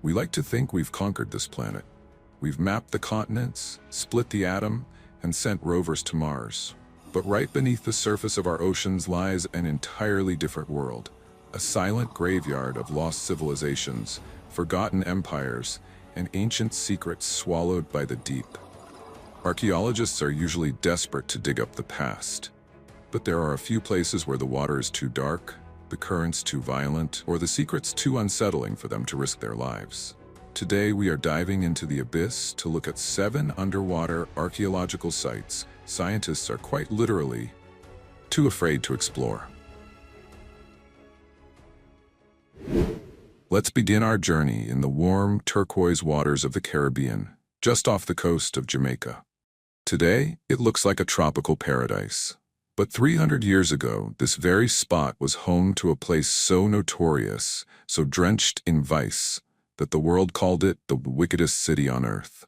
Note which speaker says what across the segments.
Speaker 1: We like to think we've conquered this planet. We've mapped the continents, split the atom, and sent rovers to Mars. But right beneath the surface of our oceans lies an entirely different world, a silent graveyard of lost civilizations, forgotten empires, and ancient secrets swallowed by the deep. Archaeologists are usually desperate to dig up the past. But there are a few places where the water is too dark, the currents too violent, or the secrets too unsettling for them to risk their lives. Today we are diving into the abyss to look at 7 underwater archaeological sites scientists are quite literally too afraid to explore. Let's begin our journey in the warm, turquoise waters of the Caribbean, just off the coast of Jamaica. Today, it looks like a tropical paradise. But 300 years ago, this very spot was home to a place so notorious, so drenched in vice, that the world called it the wickedest city on earth.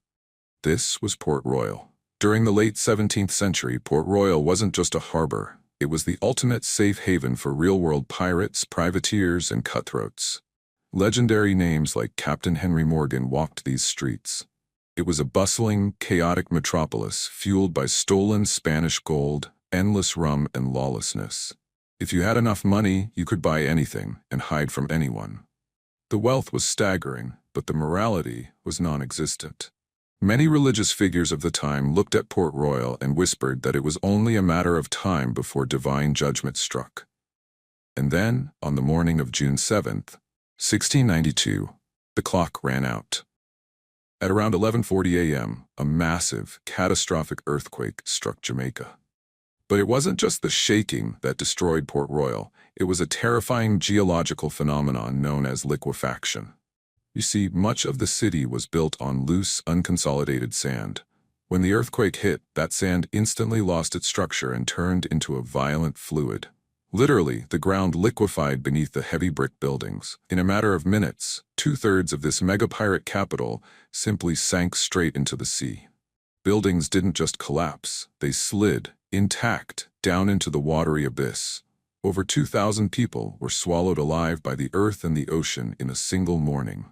Speaker 1: This was Port Royal. During the late 17th century, Port Royal wasn't just a harbor. It was the ultimate safe haven for real-world pirates, privateers, and cutthroats. Legendary names like Captain Henry Morgan walked these streets. It was a bustling, chaotic metropolis fueled by stolen Spanish gold, endless rum, and lawlessness. If you had enough money, you could buy anything and hide from anyone. The wealth was staggering, but the morality was non-existent. Many religious figures of the time looked at Port Royal and whispered that it was only a matter of time before divine judgment struck. And then, on the morning of June 7th, 1692, the clock ran out. At around 11:40 a.m., a massive, catastrophic earthquake struck Jamaica. But it wasn't just the shaking that destroyed Port Royal, it was a terrifying geological phenomenon known as liquefaction. You see, much of the city was built on loose, unconsolidated sand. When the earthquake hit, that sand instantly lost its structure and turned into a violent fluid. Literally, the ground liquefied beneath the heavy brick buildings. In a matter of minutes, 2/3 of this mega-pirate capital simply sank straight into the sea. Buildings didn't just collapse, they slid, intact, down into the watery abyss. Over 2,000 people were swallowed alive by the earth and the ocean in a single morning.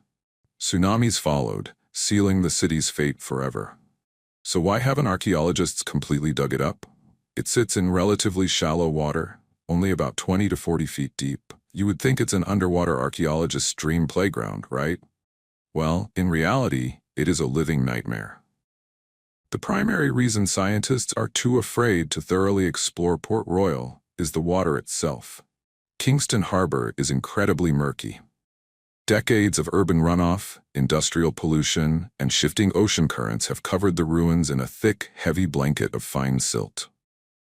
Speaker 1: Tsunamis followed, sealing the city's fate forever. So why haven't archaeologists completely dug it up? It sits in relatively shallow water, only about 20 to 40 feet deep. You would think it's an underwater archaeologist's dream playground, right? Well, in reality, it is a living nightmare. The primary reason scientists are too afraid to thoroughly explore Port Royal is the water itself. Kingston Harbor is incredibly murky. Decades of urban runoff, industrial pollution, and shifting ocean currents have covered the ruins in a thick, heavy blanket of fine silt.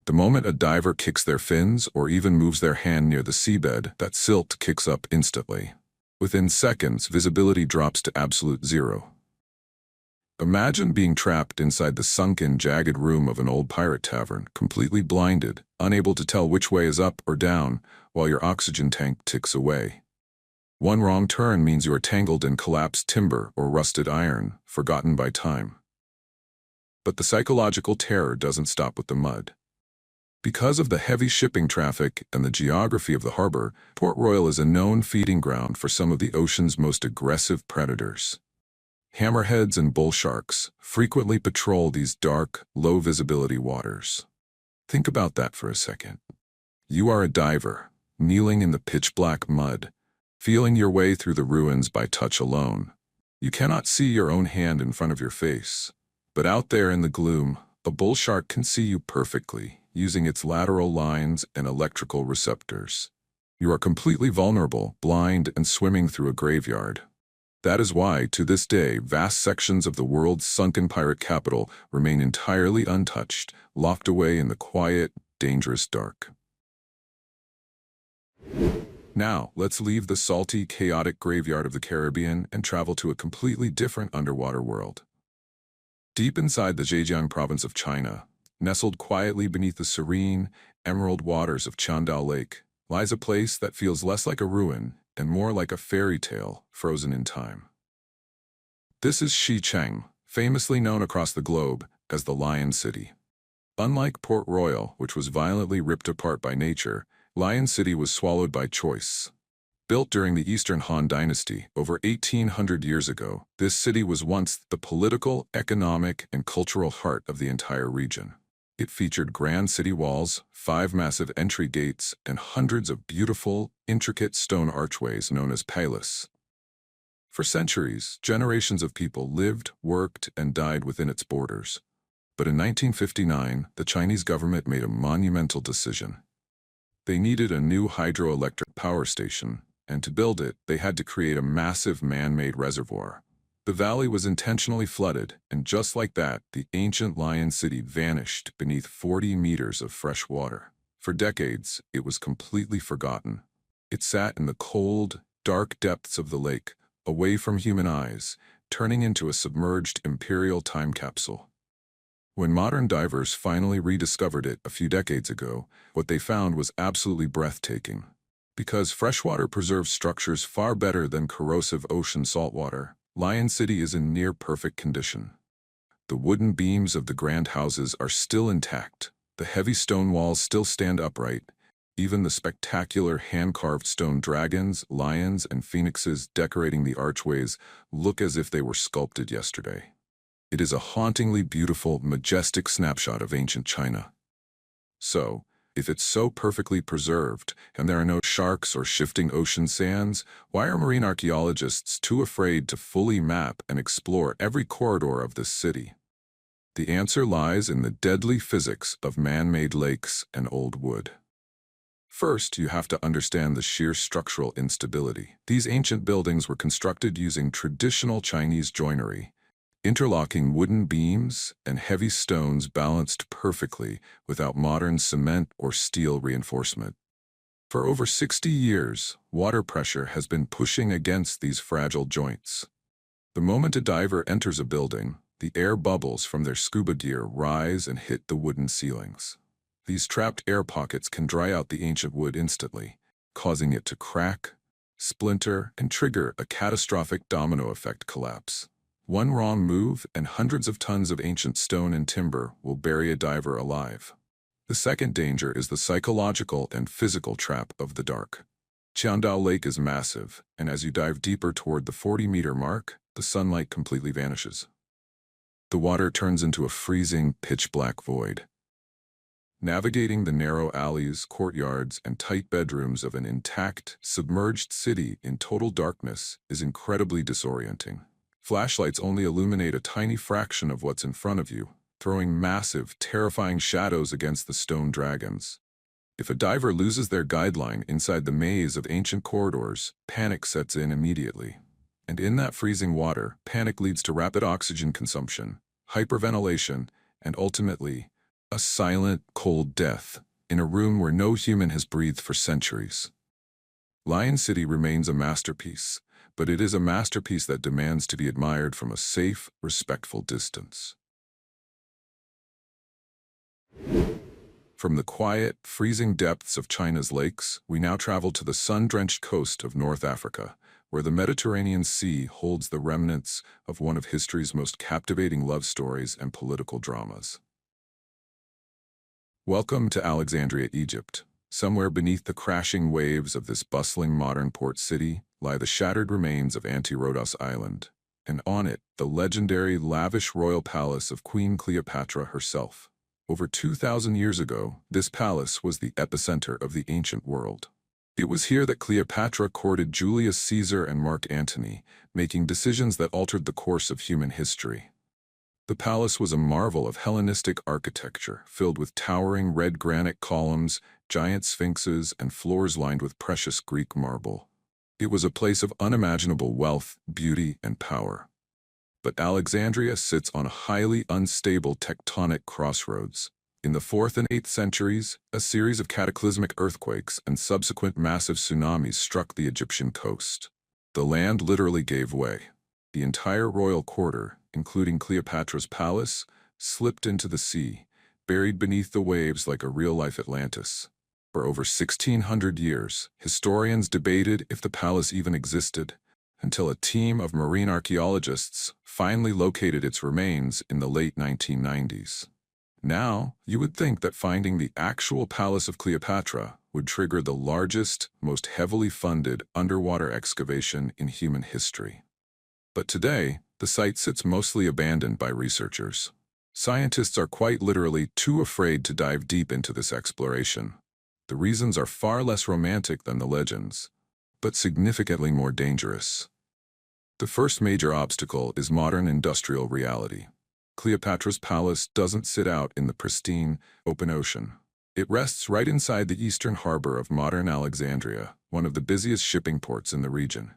Speaker 1: The moment a diver kicks their fins or even moves their hand near the seabed, that silt kicks up instantly. Within seconds, visibility drops to absolute zero. Imagine being trapped inside the sunken, jagged room of an old pirate tavern, completely blinded, unable to tell which way is up or down, while your oxygen tank ticks away. One wrong turn means you are tangled in collapsed timber or rusted iron, forgotten by time. But the psychological terror doesn't stop with the mud. Because of the heavy shipping traffic and the geography of the harbor, Port Royal is a known feeding ground for some of the ocean's most aggressive predators. Hammerheads and bull sharks frequently patrol these dark, low-visibility waters. Think about that for a second. You are a diver, kneeling in the pitch-black mud, feeling your way through the ruins by touch alone. You cannot see your own hand in front of your face. But out there in the gloom, a bull shark can see you perfectly, using its lateral lines and electrical receptors. You are completely vulnerable, blind, and swimming through a graveyard. That is why, to this day, vast sections of the world's sunken pirate capital remain entirely untouched, locked away in the quiet, dangerous dark. Now, let's leave the salty, chaotic graveyard of the Caribbean and travel to a completely different underwater world. Deep inside the Zhejiang province of China, nestled quietly beneath the serene, emerald waters of Chandao Lake, lies a place that feels less like a ruin and more like a fairy tale frozen in time. This is Cheng, famously known across the globe as the Lion City. Unlike Port Royal, which was violently ripped apart by nature, Lion City was swallowed by choice. Built during the Eastern Han Dynasty over 1800 years ago, this city was once the political, economic, and cultural heart of the entire region. It featured grand city walls, 5 massive entry gates, and hundreds of beautiful, intricate stone archways known as palaces. For centuries, generations of people lived, worked, and died within its borders. But in 1959, the Chinese government made a monumental decision. They needed a new hydroelectric power station, and to build it, they had to create a massive man-made reservoir. The valley was intentionally flooded, and just like that, the ancient Lion City vanished beneath 40 meters of fresh water. For decades, it was completely forgotten. It sat in the cold, dark depths of the lake, away from human eyes, turning into a submerged Imperial time capsule. When modern divers finally rediscovered it a few decades ago, what they found was absolutely breathtaking. Because freshwater preserves structures far better than corrosive ocean saltwater, Lion City is in near-perfect condition. The wooden beams of the grand houses are still intact, the heavy stone walls still stand upright, even the spectacular hand-carved stone dragons, lions, and phoenixes decorating the archways look as if they were sculpted yesterday. It is a hauntingly beautiful, majestic snapshot of ancient China. So, if it's so perfectly preserved, and there are no sharks or shifting ocean sands, why are marine archaeologists too afraid to fully map and explore every corridor of this city? The answer lies in the deadly physics of man-made lakes and old wood. First, you have to understand the sheer structural instability. These ancient buildings were constructed using traditional Chinese joinery, interlocking wooden beams and heavy stones balanced perfectly without modern cement or steel reinforcement. For over 60 years, water pressure has been pushing against these fragile joints. The moment a diver enters a building, the air bubbles from their scuba gear rise and hit the wooden ceilings. These trapped air pockets can dry out the ancient wood instantly, causing it to crack, splinter, and trigger a catastrophic domino effect collapse. One wrong move and hundreds of tons of ancient stone and timber will bury a diver alive. The second danger is the psychological and physical trap of the dark. Qiandao Lake is massive, and as you dive deeper toward the 40-meter mark, the sunlight completely vanishes. The water turns into a freezing, pitch-black void. Navigating the narrow alleys, courtyards, and tight bedrooms of an intact, submerged city in total darkness is incredibly disorienting. Flashlights only illuminate a tiny fraction of what's in front of you, throwing massive, terrifying shadows against the stone dragons. If a diver loses their guideline inside the maze of ancient corridors, panic sets in immediately. And in that freezing water, panic leads to rapid oxygen consumption, hyperventilation, and ultimately, a silent, cold death in a room where no human has breathed for centuries. Lion City remains a masterpiece, but it is a masterpiece that demands to be admired from a safe, respectful distance. From the quiet, freezing depths of China's lakes, we now travel to the sun-drenched coast of North Africa, where the Mediterranean Sea holds the remnants of one of history's most captivating love stories and political dramas. Welcome to Alexandria, Egypt. Somewhere beneath the crashing waves of this bustling modern port city lie the shattered remains of Anti-Rhodos Island, and on it, the legendary, lavish royal palace of Queen Cleopatra herself. Over 2,000 years ago, this palace was the epicenter of the ancient world. It was here that Cleopatra courted Julius Caesar and Mark Antony, making decisions that altered the course of human history. The palace was a marvel of Hellenistic architecture, filled with towering red granite columns, giant sphinxes, and floors lined with precious Greek marble. It was a place of unimaginable wealth, beauty, and power. But Alexandria sits on a highly unstable tectonic crossroads. In the 4th and 8th centuries, a series of cataclysmic earthquakes and subsequent massive tsunamis struck the Egyptian coast. The land literally gave way. The entire royal quarter, including Cleopatra's palace, slipped into the sea, buried beneath the waves like a real-life Atlantis. For over 1,600 years, historians debated if the palace even existed, until a team of marine archaeologists finally located its remains in the late 1990s. Now, you would think that finding the actual palace of Cleopatra would trigger the largest, most heavily funded underwater excavation in human history. But today, the site sits mostly abandoned by researchers. Scientists are quite literally too afraid to dive deep into this exploration. The reasons are far less romantic than the legends, but significantly more dangerous. The first major obstacle is modern industrial reality. Cleopatra's palace doesn't sit out in the pristine, open ocean. It rests right inside the eastern harbor of modern Alexandria, one of the busiest shipping ports in the region.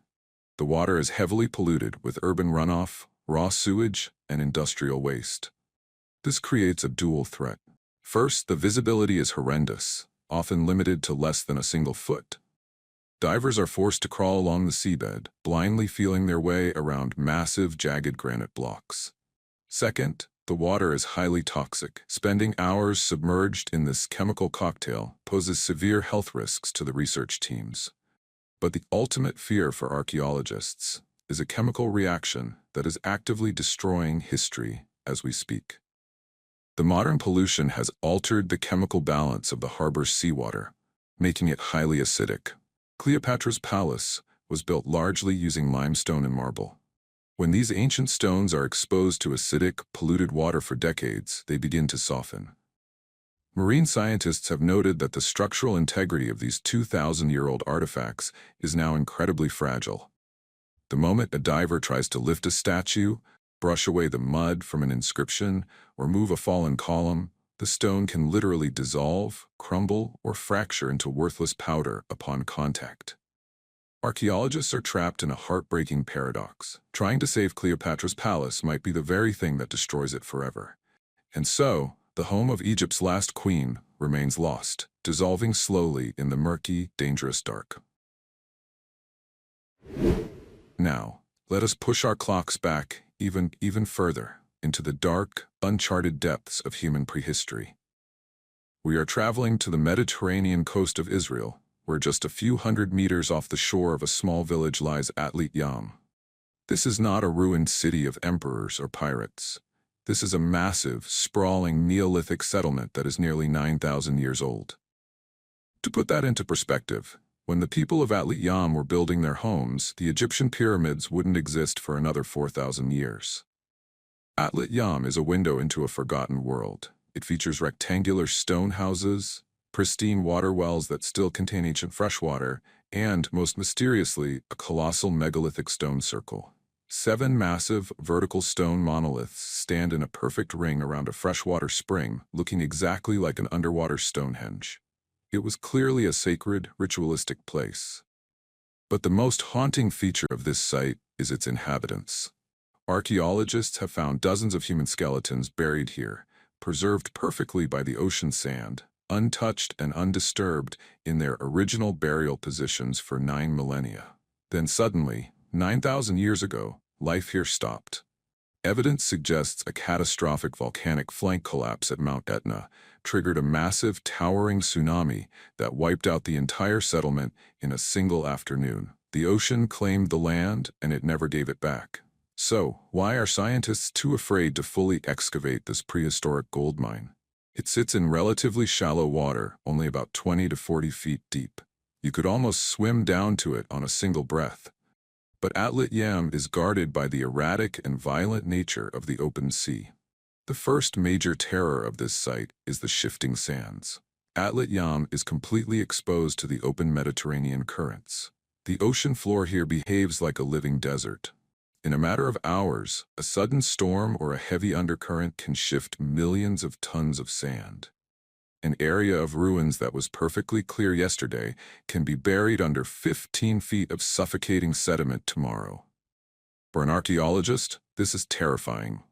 Speaker 1: The water is heavily polluted with urban runoff, raw sewage, and industrial waste. This creates a dual threat. First, the visibility is horrendous, often limited to less than a single foot. Divers are forced to crawl along the seabed, blindly feeling their way around massive, jagged granite blocks. Second, the water is highly toxic. Spending hours submerged in this chemical cocktail poses severe health risks to the research teams. But the ultimate fear for archaeologists is a chemical reaction that is actively destroying history as we speak. The modern pollution has altered the chemical balance of the harbor's seawater, making it highly acidic. Cleopatra's palace was built largely using limestone and marble. When these ancient stones are exposed to acidic, polluted water for decades, they begin to soften. Marine scientists have noted that the structural integrity of these 2,000-year-old artifacts is now incredibly fragile. The moment a diver tries to lift a statue, brush away the mud from an inscription, or move a fallen column, the stone can literally dissolve, crumble, or fracture into worthless powder upon contact. Archaeologists are trapped in a heartbreaking paradox. Trying to save Cleopatra's palace might be the very thing that destroys it forever. And so, the home of Egypt's last queen remains lost, dissolving slowly in the murky, dangerous dark. Now, let us push our clocks back even further into the dark, uncharted depths of human prehistory. We are traveling to the Mediterranean coast of Israel, where just a few hundred meters off the shore of a small village lies Atlit. This is not a ruined city of emperors or pirates. This is a massive, sprawling Neolithic settlement that is nearly 9,000 years old. To put that into perspective, when the people of Atlit were building their homes, the Egyptian pyramids wouldn't exist for another 4,000 years. Atlit is a window into a forgotten world. It features rectangular stone houses, pristine water wells that still contain ancient freshwater, and, most mysteriously, a colossal megalithic stone circle. 7 massive, vertical stone monoliths stand in a perfect ring around a freshwater spring, looking exactly like an underwater Stonehenge. It was clearly a sacred, ritualistic place. But the most haunting feature of this site is its inhabitants. Archaeologists have found dozens of human skeletons buried here, preserved perfectly by the ocean sand, untouched and undisturbed in their original burial positions for 9 millennia. Then suddenly, 9,000 years ago, life here stopped. Evidence suggests a catastrophic volcanic flank collapse at Mount Etna triggered a massive, towering tsunami that wiped out the entire settlement in a single afternoon. The ocean claimed the land, and it never gave it back. So, why are scientists too afraid to fully excavate this prehistoric gold mine? It sits in relatively shallow water, only about 20 to 40 feet deep. You could almost swim down to it on a single breath. But Atlit is guarded by the erratic and violent nature of the open sea. The first major terror of this site is the shifting sands. Atlit is completely exposed to the open Mediterranean currents. The ocean floor here behaves like a living desert. In a matter of hours, a sudden storm or a heavy undercurrent can shift millions of tons of sand. An area of ruins that was perfectly clear yesterday can be buried under 15 feet of suffocating sediment tomorrow. For an archaeologist, this is terrifying.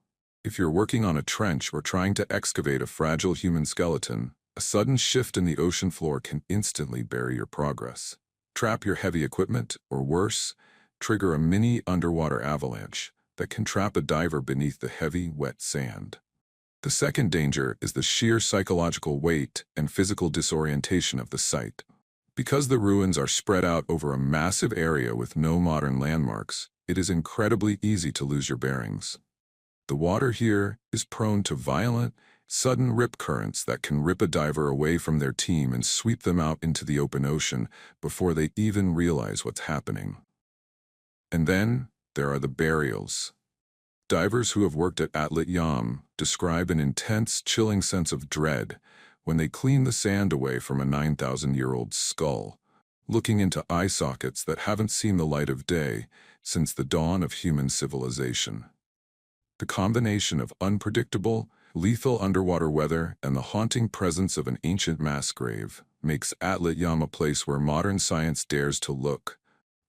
Speaker 1: If you're working on a trench or trying to excavate a fragile human skeleton, a sudden shift in the ocean floor can instantly bury your progress, trap your heavy equipment, or worse, trigger a mini underwater avalanche that can trap a diver beneath the heavy, wet sand. The second danger is the sheer psychological weight and physical disorientation of the site. Because the ruins are spread out over a massive area with no modern landmarks, it is incredibly easy to lose your bearings. The water here is prone to violent sudden rip currents that can rip a diver away from their team and sweep them out into the open ocean before they even realize what's happening. And then there are the burials. Divers who have worked at Atlit describe an intense, chilling sense of dread when they clean the sand away from a 9,000-year-old skull, looking into eye sockets that haven't seen the light of day since the dawn of human civilization. The combination of unpredictable, lethal underwater weather and the haunting presence of an ancient mass grave makes Atlit a place where modern science dares to look,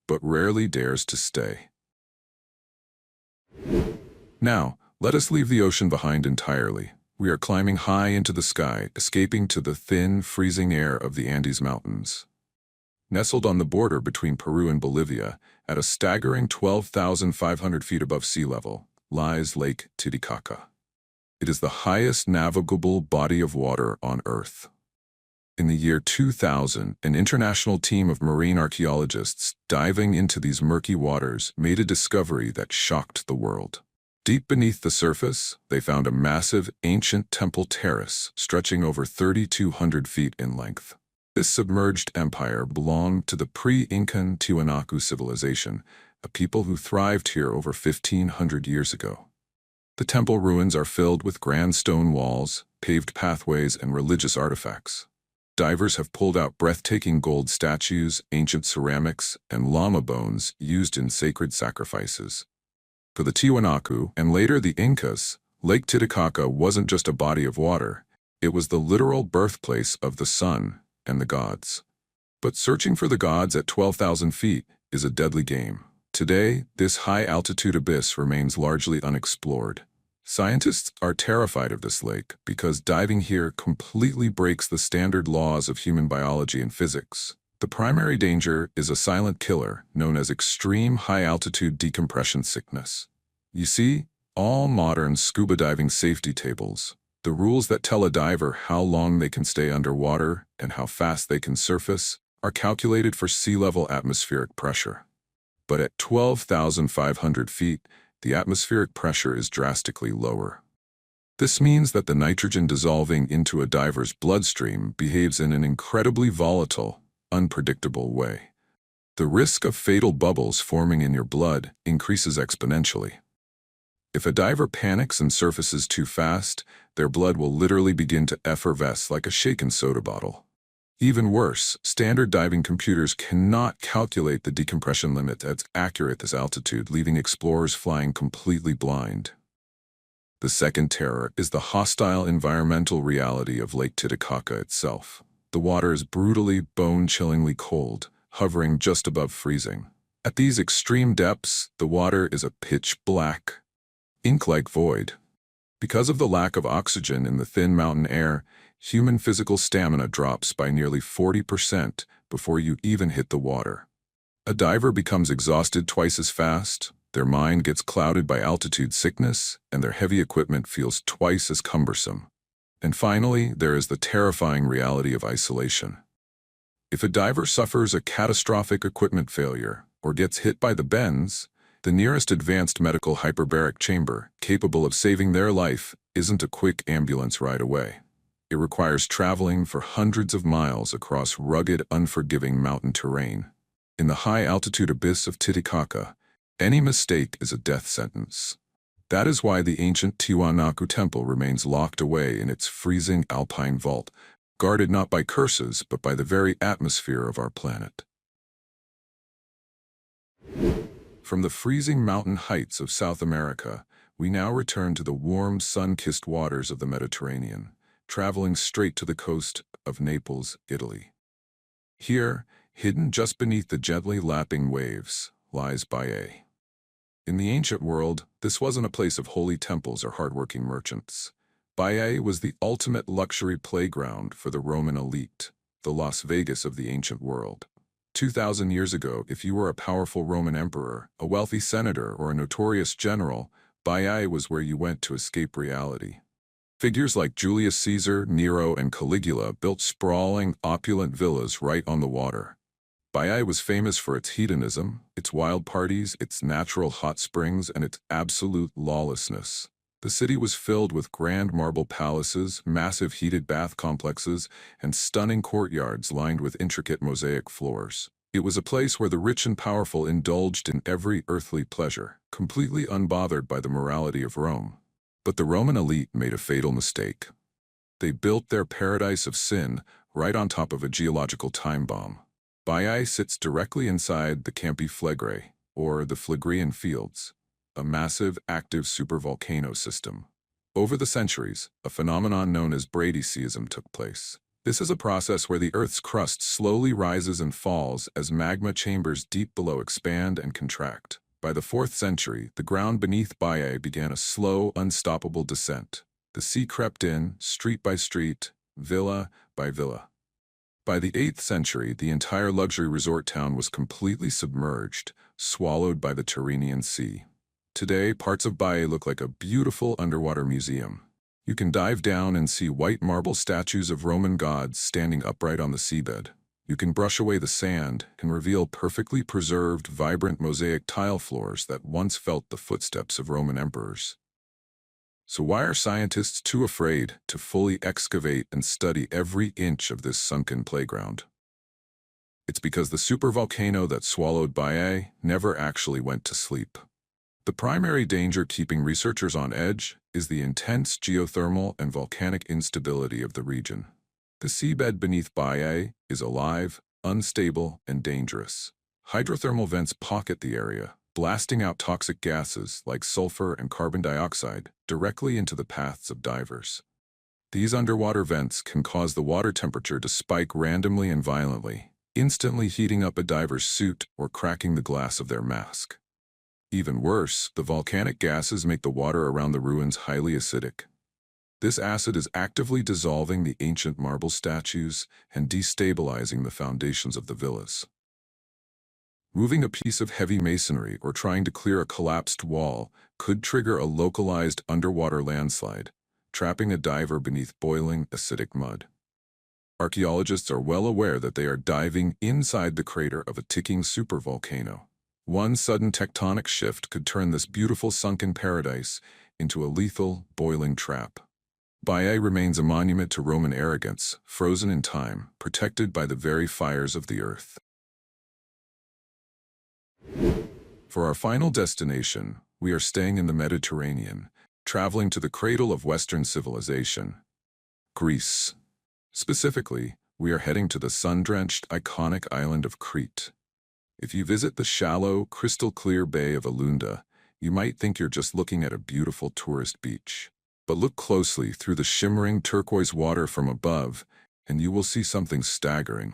Speaker 1: but rarely dares to stay. Now, let us leave the ocean behind entirely. We are climbing high into the sky, escaping to the thin, freezing air of the Andes Mountains. Nestled on the border between Peru and Bolivia, at a staggering 12,500 feet above sea level, lies Lake Titicaca. It is the highest navigable body of water on Earth. In the year 2000, an international team of marine archaeologists diving into these murky waters made a discovery that shocked the world. Deep beneath the surface, they found a massive, ancient temple terrace stretching over 3,200 feet in length. This submerged empire belonged to the pre-Incan Tiwanaku civilization, a people who thrived here over 1,500 years ago. The temple ruins are filled with grand stone walls, paved pathways, and religious artifacts. Divers have pulled out breathtaking gold statues, ancient ceramics, and llama bones used in sacred sacrifices. For the Tiwanaku, and later the Incas, Lake Titicaca wasn't just a body of water, it was the literal birthplace of the sun and the gods. But searching for the gods at 12,000 feet is a deadly game. Today, this high-altitude abyss remains largely unexplored. Scientists are terrified of this lake because diving here completely breaks the standard laws of human biology and physics. The primary danger is a silent killer known as extreme high-altitude decompression sickness. You see, all modern scuba diving safety tables, the rules that tell a diver how long they can stay underwater and how fast they can surface, are calculated for sea-level atmospheric pressure. But at 12,500 feet, the atmospheric pressure is drastically lower. This means that the nitrogen dissolving into a diver's bloodstream behaves in an incredibly volatile, unpredictable way. The risk of fatal bubbles forming in your blood increases exponentially. If a diver panics and surfaces too fast, their blood will literally begin to effervesce like a shaken soda bottle. Even worse, standard diving computers cannot calculate the decompression limit at accurate this altitude, leaving explorers flying completely blind. The second terror is the hostile environmental reality of Lake Titicaca itself. The water is brutally, bone-chillingly cold, hovering just above freezing. At these extreme depths, the water is a pitch-black, ink-like void. Because of the lack of oxygen in the thin mountain air, human physical stamina drops by nearly 40% before you even hit the water. A diver becomes exhausted twice as fast, their mind gets clouded by altitude sickness, and their heavy equipment feels twice as cumbersome. And finally, there is the terrifying reality of isolation. If a diver suffers a catastrophic equipment failure or gets hit by the bends, the nearest advanced medical hyperbaric chamber capable of saving their life isn't a quick ambulance ride away. It requires traveling for hundreds of miles across rugged, unforgiving mountain terrain. In the high-altitude abyss of Titicaca, any mistake is a death sentence. That is why the ancient Tiwanaku temple remains locked away in its freezing alpine vault, guarded not by curses but by the very atmosphere of our planet. From the freezing mountain heights of South America, we now return to the warm, sun-kissed waters of the Mediterranean, traveling straight to the coast of Naples, Italy. Here, hidden just beneath the gently lapping waves, lies Baiae. In the ancient world, this wasn't a place of holy temples or hardworking merchants. Baiae was the ultimate luxury playground for the Roman elite, the Las Vegas of the ancient world. 2,000 years ago, if you were a powerful Roman emperor, a wealthy senator, or a notorious general, Baiae was where you went to escape reality. Figures like Julius Caesar, Nero, and Caligula built sprawling, opulent villas right on the water. Baiae was famous for its hedonism, its wild parties, its natural hot springs, and its absolute lawlessness. The city was filled with grand marble palaces, massive heated bath complexes, and stunning courtyards lined with intricate mosaic floors. It was a place where the rich and powerful indulged in every earthly pleasure, completely unbothered by the morality of Rome. But the Roman elite made a fatal mistake. They built their paradise of sin right on top of a geological time bomb. Baiae sits directly inside the Campi Flegrae, or the Phlegrean Fields, a massive, active supervolcano system. Over the centuries, a phenomenon known as bradyseism took place. This is a process where the Earth's crust slowly rises and falls as magma chambers deep below expand and contract. By the 4th century, the ground beneath Baiae began a slow, unstoppable descent. The sea crept in, street by street, villa by villa. By the 8th century, the entire luxury resort town was completely submerged, swallowed by the Tyrrhenian Sea. Today, parts of Baiae look like a beautiful underwater museum. You can dive down and see white marble statues of Roman gods standing upright on the seabed. You can brush away the sand and reveal perfectly preserved, vibrant mosaic tile floors that once felt the footsteps of Roman emperors. So why are scientists too afraid to fully excavate and study every inch of this sunken playground? It's because the supervolcano that swallowed Baiae never actually went to sleep. The primary danger keeping researchers on edge is the intense geothermal and volcanic instability of the region. The seabed beneath Baiae is alive, unstable, and dangerous. Hydrothermal vents pocket the area, blasting out toxic gases like sulfur and carbon dioxide directly into the paths of divers. These underwater vents can cause the water temperature to spike randomly and violently, instantly heating up a diver's suit or cracking the glass of their mask. Even worse, the volcanic gases make the water around the ruins highly acidic. This acid is actively dissolving the ancient marble statues and destabilizing the foundations of the villas. Moving a piece of heavy masonry or trying to clear a collapsed wall could trigger a localized underwater landslide, trapping a diver beneath boiling, acidic mud. Archaeologists are well aware that they are diving inside the crater of a ticking supervolcano. One sudden tectonic shift could turn this beautiful sunken paradise into a lethal, boiling trap. Baiae remains a monument to Roman arrogance, frozen in time, protected by the very fires of the earth. For our final destination, we are staying in the Mediterranean, traveling to the cradle of Western civilization, Greece. Specifically, we are heading to the sun-drenched, iconic island of Crete. If you visit the shallow, crystal-clear bay of Alunda, you might think you're just looking at a beautiful tourist beach. But look closely through the shimmering turquoise water from above, and you will see something staggering.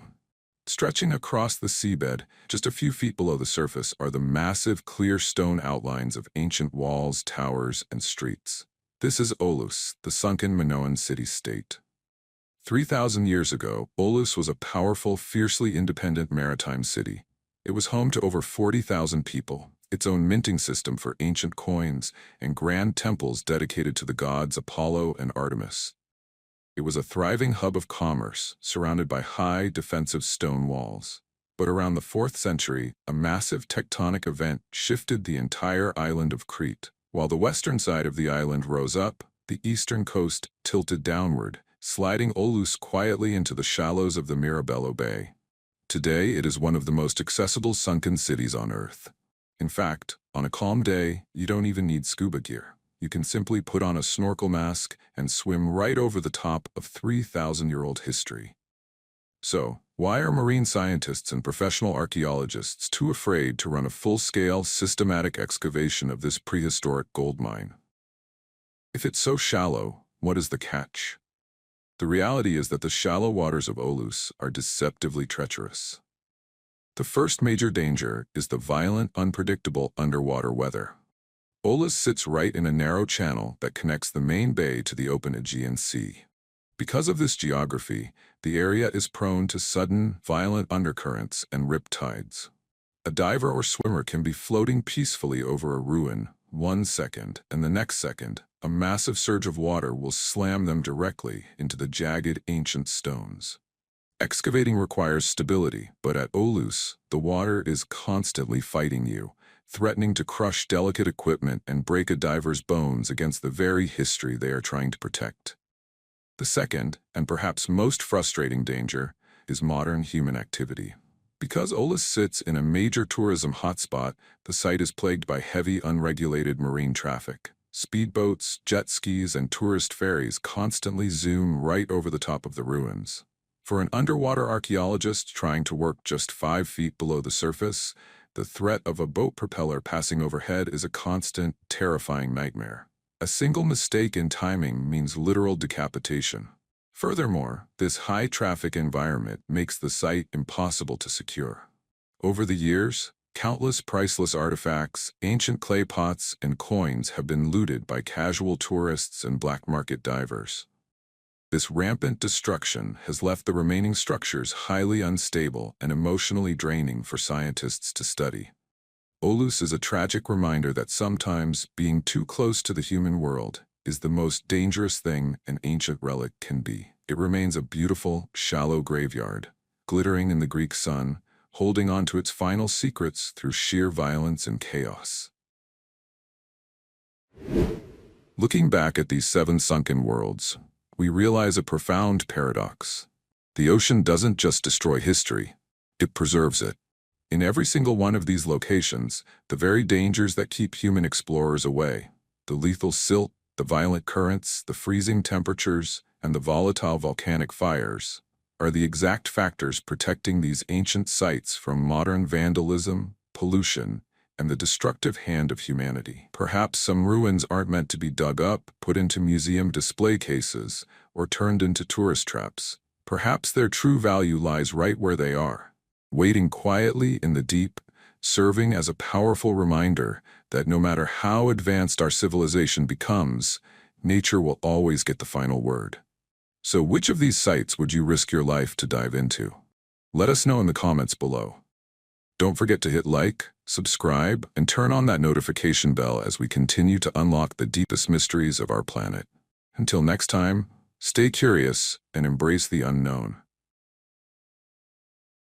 Speaker 1: Stretching across the seabed, just a few feet below the surface, are the massive, clear stone outlines of ancient walls, towers, and streets. This is Olous, the sunken Minoan city-state. 3,000 years ago, Olous was a powerful, fiercely independent maritime city. It was home to over 40,000 people, its own minting system for ancient coins, and grand temples dedicated to the gods Apollo and Artemis. It was a thriving hub of commerce, surrounded by high, defensive stone walls. But around the 4th century, a massive tectonic event shifted the entire island of Crete. While the western side of the island rose up, the eastern coast tilted downward, sliding Olous quietly into the shallows of the Mirabello Bay. Today, it is one of the most accessible sunken cities on Earth. In fact, on a calm day, you don't even need scuba gear. You can simply put on a snorkel mask and swim right over the top of 3,000-year-old history. So, why are marine scientists and professional archaeologists too afraid to run a full-scale, systematic excavation of this prehistoric gold mine? If it's so shallow, what is the catch? The reality is that the shallow waters of Olous are deceptively treacherous. The first major danger is the violent, unpredictable underwater weather. Olous sits right in a narrow channel that connects the main bay to the open Aegean Sea. Because of this geography, the area is prone to sudden, violent undercurrents and riptides. A diver or swimmer can be floating peacefully over a ruin 1 second, and the next second, a massive surge of water will slam them directly into the jagged, ancient stones. Excavating requires stability, but at Olous, the water is constantly fighting you, threatening to crush delicate equipment and break a diver's bones against the very history they are trying to protect. The second, and perhaps most frustrating danger, is modern human activity. Because Olous sits in a major tourism hotspot, the site is plagued by heavy, unregulated marine traffic. Speedboats, jet skis, and tourist ferries constantly zoom right over the top of the ruins. For an underwater archaeologist trying to work just 5 feet below the surface, the threat of a boat propeller passing overhead is a constant, terrifying nightmare. A single mistake in timing means literal decapitation. Furthermore, this high-traffic environment makes the site impossible to secure. Over the years, countless priceless artifacts, ancient clay pots, and coins have been looted by casual tourists and black market divers. This rampant destruction has left the remaining structures highly unstable and emotionally draining for scientists to study. Olous is a tragic reminder that sometimes being too close to the human world is the most dangerous thing an ancient relic can be. It remains a beautiful, shallow graveyard, glittering in the Greek sun, holding on to its final secrets through sheer violence and chaos. Looking back at these 7 sunken worlds, we realize a profound paradox. The ocean doesn't just destroy history, it preserves it. In every single one of these locations, the very dangers that keep human explorers away, the lethal silt, the violent currents, the freezing temperatures, and the volatile volcanic fires, are the exact factors protecting these ancient sites from modern vandalism, pollution, and the destructive hand of humanity. Perhaps some ruins aren't meant to be dug up, put into museum display cases, or turned into tourist traps. Perhaps their true value lies right where they are, waiting quietly in the deep, serving as a powerful reminder that no matter how advanced our civilization becomes, nature will always get the final word. So which of these sites would you risk your life to dive into? Let us know in the comments below. Don't forget to hit like, subscribe, and turn on that notification bell as we continue to unlock the deepest mysteries of our planet. Until next time, stay curious and embrace the unknown.